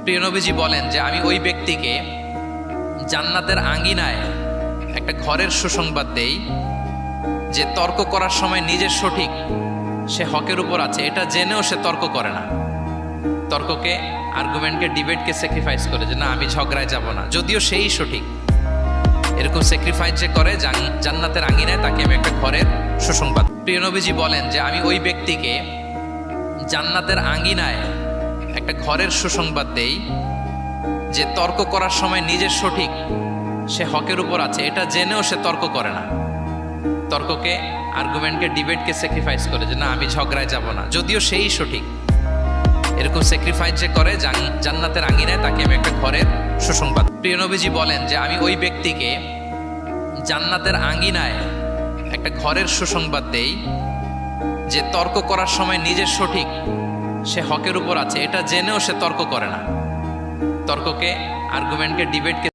প্রিয় নবীজি বলেন যে আমি ওই ব্যক্তিকে জান্নাতের আঙ্গিনায় একটা ঘরের সুসংবাদ দেই যে তর্ক করার সময় নিজের সঠিক, সে হকের উপর আছে এটা জেনেও সে তর্ক করে না। তর্ককে, আর্গুমেন্টকে, ডিবেটকে স্যাক্রিফাইস করে যে না আমি ঝগড়ায় যাব না, যদিও সেই সঠিক। এরকম স্যাক্রিফাইস যে করে জান্নাতের আঙ্গিনায় তাকে আমি একটা ঘরের সুসংবাদ। প্রিয় নবীজি বলেন যে আমি ওই ব্যক্তিকে জান্নাতের আঙ্গিনায় একটা ঘরের সুসংবাদ দেই যে তর্ক করার সময় নিজের সঠিক, সে হকের উপর আছে এটা জেনেও সে তর্ক করে না। তর্ককে, আর্গুমেন্টকে, ডিবেটকে স্যাক্রিফাইস করে যে না আমি ঝগড়ায় যাব না, যদিও সেই সঠিক। এরকম স্যাক্রিফাইস যে করে জান্নাতের আঙ্গিনায় তাকে আমি একটা ঘরের সুসংবাদ। প্রিয় নবীজি বলেন যে আমি ওই ব্যক্তিকে জান্নাতের আঙ্গিনায় একটা ঘরের সুসংবাদ দেই যে তর্ক করার সময় নিজের সঠিক, সে হকের উপর আছে এটা জেনেও সে তর্ক করে না। তর্ককে, আর্গুমেন্টকে, ডিবেটকে